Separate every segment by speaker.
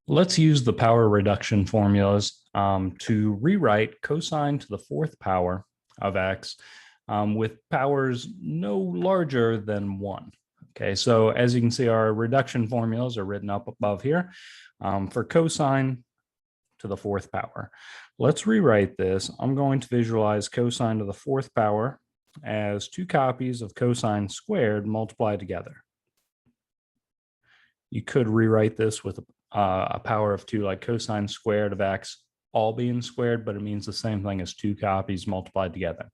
Speaker 1: Let's use the power reduction formulas to rewrite cosine to the fourth power of x with powers no larger than 1. Okay, so as you can see, our reduction formulas are written up above here for cosine to the fourth power. Let's rewrite this. I'm going to visualize cosine to the fourth power as 2 copies of cosine squared multiplied together. You could rewrite this with a power of 2, like cosine squared of x all being squared, but it means the same thing as 2 copies multiplied together.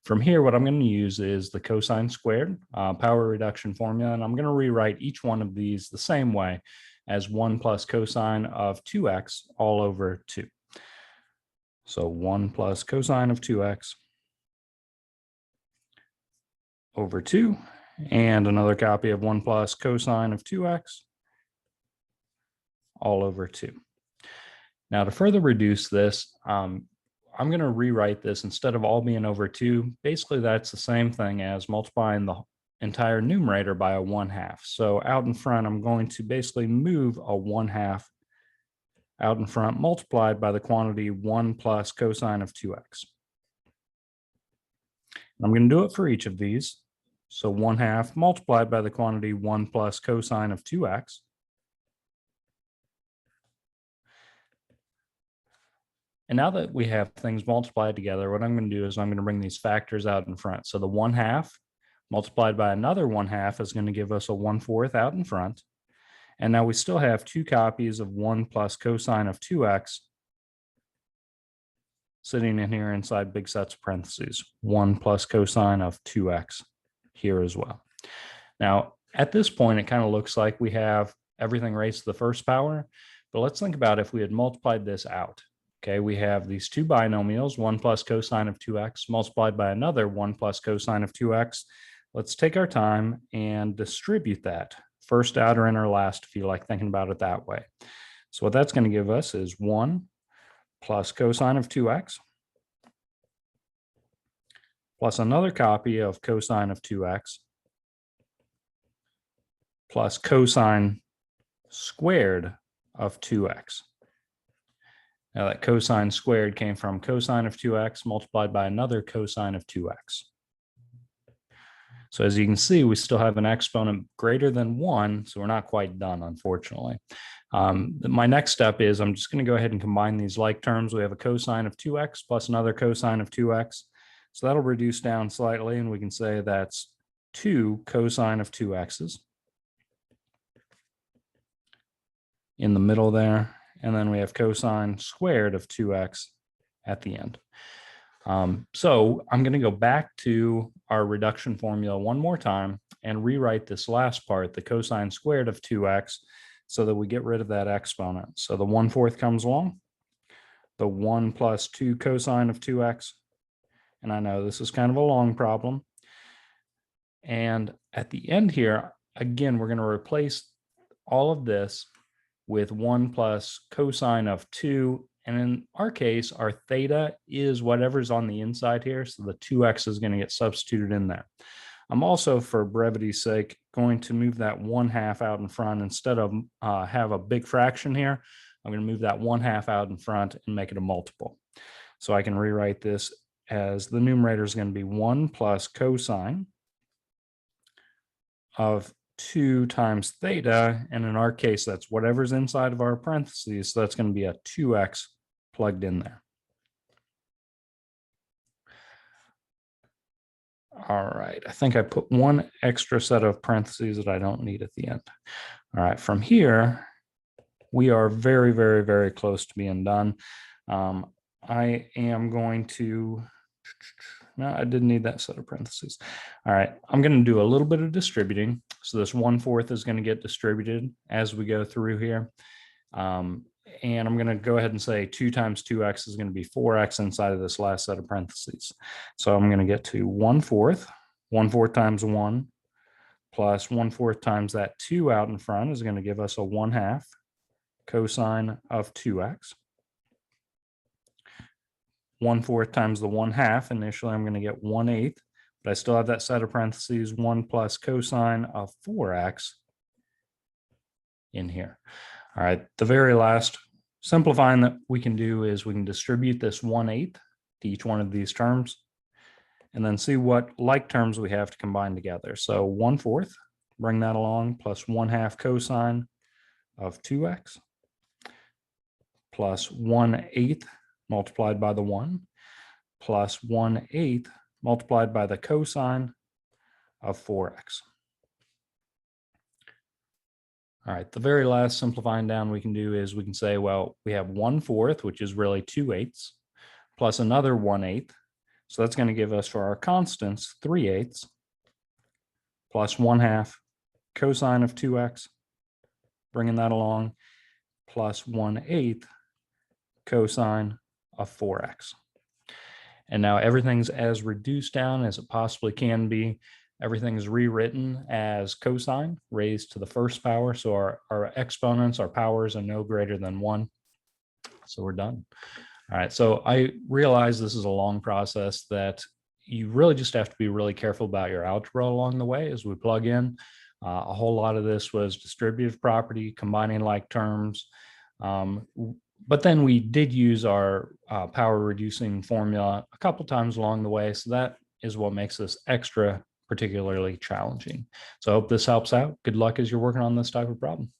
Speaker 1: From here, what I'm going to use is the cosine squared power reduction formula, and I'm going to rewrite each one of these the same way as 1 plus cosine of 2x all over 2. So 1 plus cosine of 2x over 2, and another copy of 1 plus cosine of 2x all over 2. Now, to further reduce this, I'm going to rewrite this instead of all being over 2. Basically, that's the same thing as multiplying the entire numerator by a 1/2. So out in front, I'm going to basically move a 1/2 out in front multiplied by the quantity 1 plus cosine of 2x. And I'm going to do it for each of these. So 1/2 multiplied by the quantity 1 plus cosine of 2x. And now that we have things multiplied together, what I'm going to do is I'm going to bring these factors out in front. So the 1/2 multiplied by another 1/2 is going to give us a 1/4 out in front. And now we still have 2 copies of 1 plus cosine of 2x sitting in here inside big sets of parentheses. 1 plus cosine of 2x here as well. Now, at this point, it kind of looks like we have everything raised to the first power. But let's think about if we had multiplied this out. Okay, we have these 2 binomials, 1 plus cosine of 2x multiplied by another 1 plus cosine of 2x. Let's take our time and distribute that. First outer, inner, last, if you like thinking about it that way. So what that's going to give us is 1 plus cosine of 2x plus another copy of cosine of 2x plus cosine squared of 2x. Now that cosine squared came from cosine of 2x multiplied by another cosine of 2x. So as you can see, we still have an exponent greater than 1, so we're not quite done, unfortunately. My next step is I'm just going to go ahead and combine these like terms. We have a cosine of 2x plus another cosine of 2x. So that'll reduce down slightly, and we can say that's 2 cosine of 2x's in the middle there. And then we have cosine squared of 2x at the end. So I'm going to go back to our reduction formula one more time and rewrite this last part, the cosine squared of 2x, so that we get rid of that exponent. So the 1/4 comes along, the 1 plus 2 cosine of 2x. And I know this is kind of a long problem. And at the end here, again, we're going to replace all of this with 1 plus cosine of 2. And in our case, our theta is whatever's on the inside here. So the 2x is going to get substituted in there. I'm also, for brevity's sake, going to move that 1/2 out in front. Instead of have a big fraction here, I'm going to move that 1/2 out in front and make it a multiple. So I can rewrite this as the numerator is going to be 1 plus cosine of 2 times theta, and in our case, that's whatever's inside of our parentheses, so that's going to be a 2x plugged in there. All right, I think I put one extra set of parentheses that I don't need at the end. All right, from here, we are very, very, very close to being done. I am going to... No, I didn't need that set of parentheses. All right, I'm going to do a little bit of distributing. So this 1/4 is going to get distributed as we go through here. And I'm going to go ahead and say 2 times 2x is going to be 4x inside of this last set of parentheses. So I'm going to get to 1/4. 1/4 times 1 plus 1/4 times that 2 out in front is going to give us a 1/2 cosine of 2x. 1/4 times the 1/2, initially I'm going to get 1/8, but I still have that set of parentheses, 1 plus cosine of 4x in here. All right, the very last simplifying that we can do is we can distribute this 1/8 to each one of these terms and then see what like terms we have to combine together. So 1/4, bring that along, plus 1/2 cosine of 2x plus 1/8 multiplied by the 1 plus 1/8 multiplied by the cosine of 4x. All right, the very last simplifying down we can do is we can say, well, we have 1/4, which is really 2/8, plus another 1/8. So that's going to give us for our constants 3/8 plus 1/2 cosine of 2x, bringing that along, plus 1/8 cosine of 4x. And now everything's as reduced down as it possibly can be. Everything is rewritten as cosine raised to the first power. So our exponents, our powers are no greater than 1. So we're done. All right. So I realize this is a long process that you really just have to be really careful about your algebra along the way as we plug in. A whole lot of this was distributive property, combining like terms. But then we did use our power reducing formula a couple times along the way. So that is what makes this extra particularly challenging. So I hope this helps out. Good luck as you're working on this type of problem.